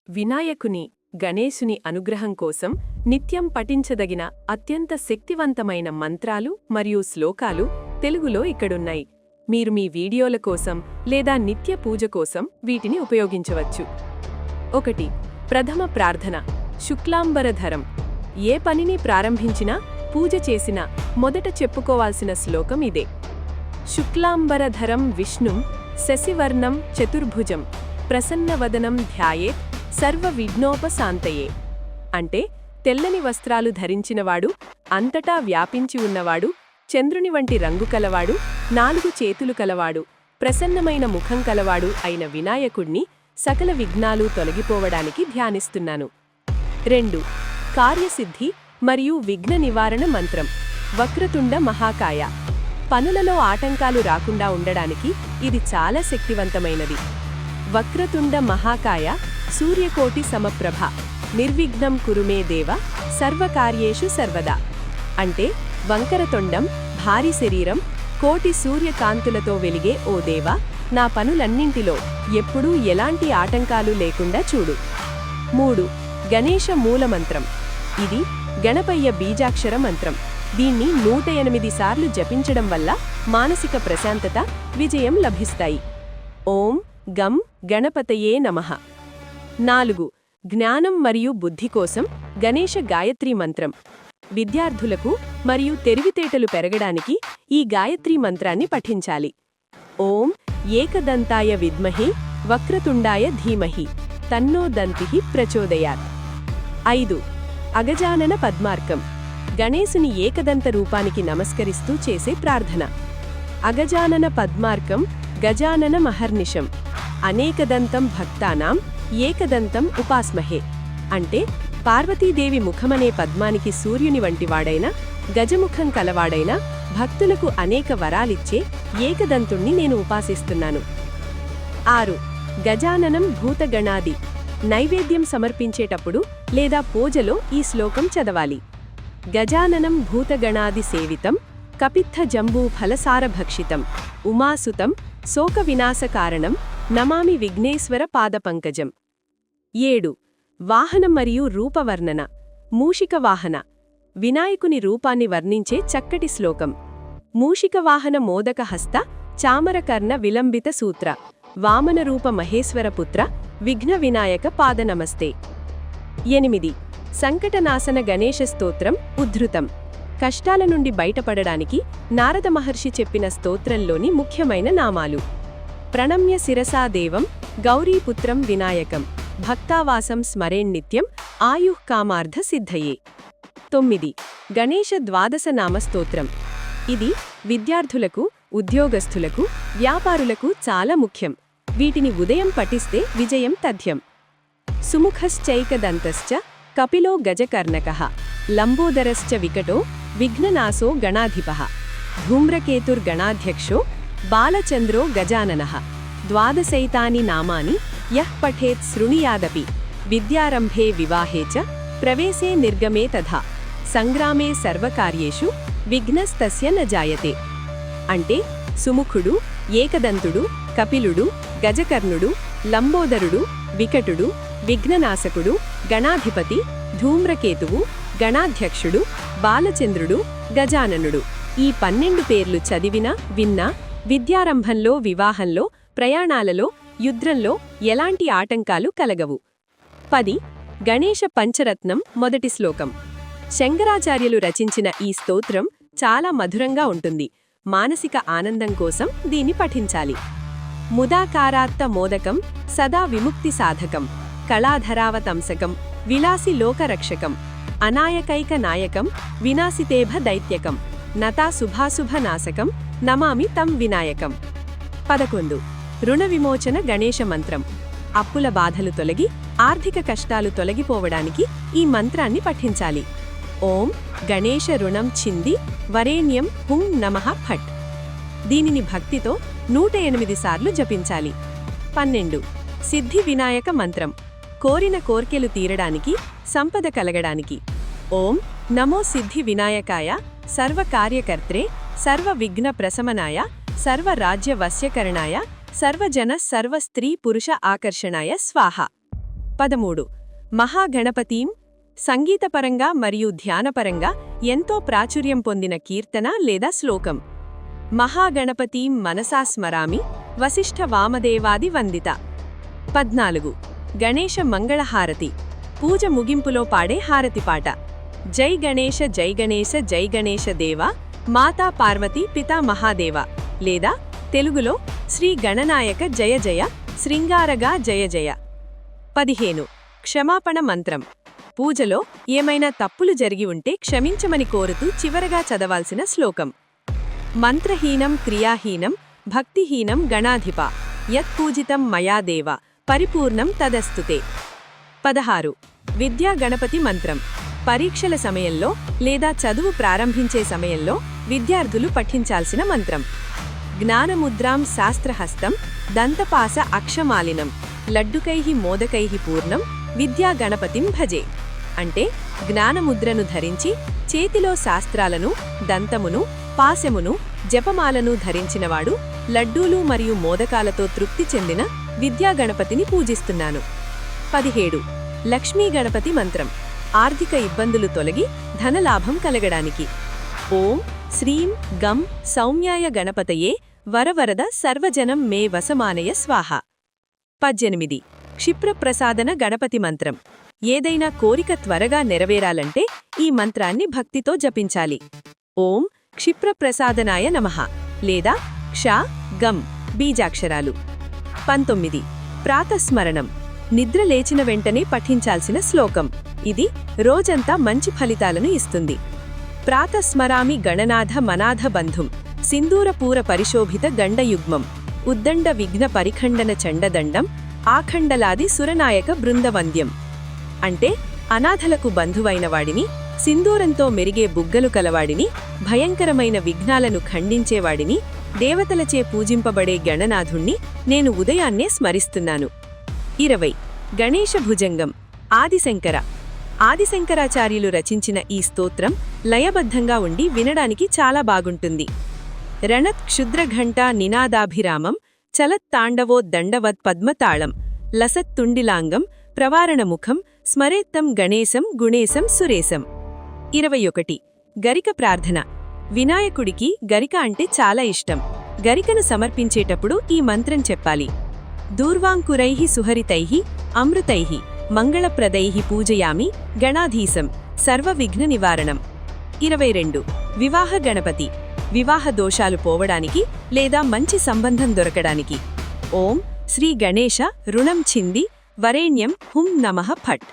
వినాయకుని గణేశుని అనుగ్రహం కోసం నిత్యం పఠించదగిన అత్యంత శక్తివంతమైన మంత్రాలు మరియు శ్లోకాలు తెలుగులో ఇక్కడున్నాయి. మీరు మీ వీడియోల కోసం లేదా నిత్య పూజ కోసం వీటిని ఉపయోగించవచ్చు. 1. ప్రథమ ప్రార్థన. శుక్లాంబరధరం. ఏ పనిని ప్రారంభించినా పూజ చేసినా మొదట చెప్పుకోవాల్సిన శ్లోకం ఇదే. శుక్లాంబరధరం విష్ణుం శశివర్ణం చతుర్భుజం ప్రసన్నవదనం ధ్యాయేత్ సర్వ విఘ్నోపశాంతయే. అంటే తెల్లని వస్త్రాలు ధరించినవాడు, అంతటా వ్యాపించి ఉన్నవాడు, చంద్రుని వంటి రంగు కలవాడు, 4 చేతులు కలవాడు, ప్రసన్నమైన ముఖం కలవాడు అయిన వినాయకుణ్ణి సకల విఘ్నాలు తొలగిపోవడానికి ధ్యానిస్తున్నాను. 2. కార్యసిద్ధి మరియు విఘ్న నివారణ మంత్రం. వక్రతుండ మహాకాయ. పనులలో ఆటంకాలు రాకుండా ఉండడానికి ఇది చాలా శక్తివంతమైనది. వక్రతుండ మహాకాయ సూర్యకోటి సమప్రభ నిర్విఘ్నం కురుమే దేవ సర్వకార్యేషు సర్వదా. అంటే వంకరతొండం, భారీ శరీరం, కోటి సూర్యకాంతులతో వెలిగే ఓ దేవా, నా పనులన్నింటిలో ఎప్పుడూ ఎలాంటి ఆటంకాలు లేకుండా చూడు. 3. గణేశ మూలమంత్రం. ఇది గణపయ్య బీజాక్షర మంత్రం. దీన్ని 108 సార్లు జపించడం వల్ల మానసిక ప్రశాంతత, విజయం లభిస్తాయి. ఓం గం గణపతయే నమః. 4. జ్ఞానం మరియు బుద్ధి కోసం గణేశ గాయత్రీ మంత్రం. విద్యార్థులకు మరియు తెలివితేటలు పెరగడానికి ఈ గాయత్రీ మంత్రాన్ని పఠించాలి. ఓం ఏకదంతాయ విద్మహి వక్రతుండాయ ధీమహి తన్నో దంతిః ప్రచోదయాత్. 5. అగజానన పద్మార్కం. గణేశుని ఏకదంత రూపానికి నమస్కరిస్తూ చేసే ప్రార్థన. అగజానన పద్మార్కం గజానన మహర్నిశం అనేకదంతం భక్తానాం ఏకదంతం ఉపాస్మహే. అంటే పార్వతీదేవి ముఖమనే పద్మానికి సూర్యుని వంటివాడైన, గజముఖం కలవాడైన, భక్తులకు అనేక వరాలిచ్చే ఏకదంతుణ్ణి నేను ఉపాసిస్తున్నాను. 6. గజాననం భూతగణాది. నైవేద్యం సమర్పించేటప్పుడు లేదా పూజలో ఈ శ్లోకం చదవాలి. గజాననం భూతగణాది సేవితం కపిత్థ జంబూ ఫలసారభక్షితం ఉమాసుతం శోక వినాశకారణం నమామి విఘ్నేశ్వర పాదపంకజం. 7. వాహనం మరియు రూపవర్ణన. మూషిక వాహన. వినాయకుని రూపాన్ని వర్ణించే చక్కటి శ్లోకం. మూషిక వాహన మోదక హస్త చామరకర్ణ విలంబిత సూత్ర వామనరూప మహేశ్వరపుత్ర విఘ్న వినాయక పాద నమస్తే. 8. సంకటనాశన గణేశ స్తోత్రం ఉద్ధృతం. కష్టాల నుండి బయటపడడానికి నారద మహర్షి చెప్పిన స్తోత్రంలోని ముఖ్యమైన నామాలు. ప్రణమ్య శిరసా దేవం గౌరీపుత్రం వినాయకం భక్తావాసం స్మరేన్నిత్యం ఆయుః కామార్థ సిద్ధయే. 9. గణేశ ద్వాదశ నామ స్తోత్రం. ఇది విద్యార్థులకు, ఉద్యోగస్తులకు, వ్యాపారులకు చాలా ముఖ్యం. వీటిని ఉదయం పఠిస్తే విజయం తథ్యం. సుముఖశ్చైకదంతశ్చ కపిలో గజకర్ణకః లంబోదరశ్చ వికటో విఘ్ననాశో గణాధిపః ధూమ్రకేతుర్గణాధ్యక్షో బాలచంద్రో గజాననః. ద్వాదశైతాని నామాని యః పఠేత్ శృణుయాదపి విద్యారంభే వివాహే చ ప్రవేశే నిర్గమే తథా సంగ్రామే సర్వకార్యేషు విఘ్నస్తస్య న జాయతే. అంటే సుముఖుడు, ఏకదంతుడు, కపిలుడు, గజకర్ణుడు, లంబోదరుడు, వికటుడు, విఘ్ననాశకుడు, గణాధిపతి, ధూమ్రకేతువు, గణాధ్యక్షుడు, బాలచంద్రుడు, గజాననుడు. ఈ 12 పేర్లు చదివినా, విన్నా విద్యారంభంలో, వివాహంలో, ప్రయాణాలలో, యుద్ధంలో ఎలాంటి ఆటంకాలు కలగవు. 10. గణేశ పంచరత్నం మొదటి శ్లోకం. శంకరాచార్యులు రచించిన ఈ స్తోత్రం చాలా మధురంగా ఉంటుంది. మానసిక ఆనందం కోసం దీన్ని పఠించాలి. ముదాకారాత్త మోదకం సదా విముక్తి సాధకం కళాధరావతంసకం విలాసి లోకరక్షకం అనాయకైక నాయకం వినాశితేభ దైత్యకం నతా శుభాశుభనాశకం నమామి తం వినాయకం. 11. రుణ విమోచన గణేశ మంత్రం. అప్పుల బాధలు తొలగి, ఆర్థిక కష్టాలు తొలగిపోవడానికి ఈ మంత్రాన్ని పఠించాలి. ఓం గణేశ రుణం చింది వరేణ్యం హుం నమః ఫట్. దీనిని భక్తితో 108 సార్లు జపించాలి. 12. సిద్ధి వినాయక మంత్రం. కోరిన కోర్కెలు తీరడానికి, సంపద కలగడానికి. ఓం నమో సిద్ధి వినాయకాయ సర్వకార్యకర్త్రే సర్వ విఘ్న ప్రశమనాయ సర్వ రాజ్య వశ్యకరణాయ సర్వజన సర్వ స్త్రీ పురుష ఆకర్షణాయ స్వాహ. 13 మహాగణపతీం సంగీతపరంగా మరియు ధ్యానపరంగా ఎంతో ప్రాచుర్యం పొందిన కీర్తన లేదా శ్లోకం. మహాగణపతీం మనసా స్మరామి వశిష్ఠ వామదేవాది వందిత. 14 గణేశ మంగళహారతి పూజ ముగింపులో పాడే హారతి పాట. జై గణేశ జై గణేశ జై గణేశ దేవ మాతా పార్వతీ పితా మహాదేవ లేదా తెలుగులో శ్రీ గణనాయక జయ జయ శృంగారగా జయ జయ. 15 క్షమాపణ మంత్రం పూజలో ఏమైనా తప్పులు జరిగి ఉంటే క్షమించమని కోరుతూ చివరగా చదవాల్సిన శ్లోకం. మంత్రహీనం క్రియాహీనం భక్తిహీనం గణాధిప యత్పూజితం మయా దేవ పరిపూర్ణం తదస్తుతే. 16 విద్యా గణపతి మంత్రం పరీక్షల సమయంలో లేదా చదువు ప్రారంభించే సమయంలో విద్యార్థులు పఠించాల్సిన మంత్రం. జ్ఞానముద్రాం శాస్త్రహస్తం దంతపాస అక్షమాలినం లడ్డుకైః మోదకైః పూర్ణం విద్యా గణపతిం భజే. అంటే జ్ఞానముద్రను ధరించి చేతిలో శాస్త్రాలను దంతమును పాశమును జపమాలను ధరించినవాడు లడ్డూలు మరియు మోదకాలతో తృప్తి చెందిన విద్యా గణపతిని పూజిస్తున్నాను. 17 లక్ష్మీ గణపతి మంత్రం ఆర్థిక ఇబ్బందులు తొలగి ధనలాభం కలగడానికి. ఓం శ్రీం గం సౌమ్యాయ గణపతయే వరవరద సర్వజనం మే వసమానయ స్వాహ. 18 క్షిప్రప్రసాదన గణపతి మంత్రం ఏదైనా కోరిక త్వరగా నెరవేరాలంటే ఈ మంత్రాన్ని భక్తితో జపించాలి. ఓం క్షిప్రప్రసాదనాయ నమః లేదా క్ష గం బీజాక్షరాలు. 19 ప్రాతస్మరణం నిద్ర లేచిన వెంటనే పఠించాల్సిన శ్లోకం. ఇది రోజంతా మంచి ఫలితాలను ఇస్తుంది. ప్రాతస్మరామి గణనాథ మనాథ బంధుం సింధూరపూర పరిశోభిత గండయుగ్మం ఉద్దండ విఘ్న పరిఖండన చండదండం ఆఖండలాది సురనాయక బృందవంద్యం. అంటే అనాథలకు బంధువైన వాడిని, సింధూరంతో మెరిగే బుగ్గలు కలవాడిని, భయంకరమైన విఘ్నాలను ఖండించేవాడిని, దేవతలచే పూజింపబడే గణనాథుణ్ణి నేను ఉదయాన్నే స్మరిస్తున్నాను. 20 గణేశ భుజంగం ఆదిశంకర ఆదిశంకరాచార్యులు రచించిన ఈ స్తోత్రం లయబద్ధంగా ఉండి వినడానికి చాలా బాగుంటుంది. రణత్ క్షుద్రఘంటా నినాదాభిరామం చలత్ తాండవో దండవత్ పద్మతాళం లసత్తుండిలాంగం ప్రవారణముఖం స్మరేత్తం గణేశం గుణేశం సురేశం. 21 గరిక ప్రార్థన వినాయకుడికి గరిక అంటే చాలా ఇష్టం. గరికను సమర్పించేటప్పుడు ఈ మంత్రం చెప్పాలి. దూర్వాంకురైః సుహరితైః అమృతైః మంగళప్రదైః పూజయామి గణాధీశం సర్వవిఘ్న నివారణం. 22 వివాహ గణపతి వివాహ దోషాలు పోవడానికి లేదా మంచి సంబంధం దొరకడానికి. ఓం శ్రీ గణేశ రుణం ఛింది వరేణ్యం హుం నమః ఫట్.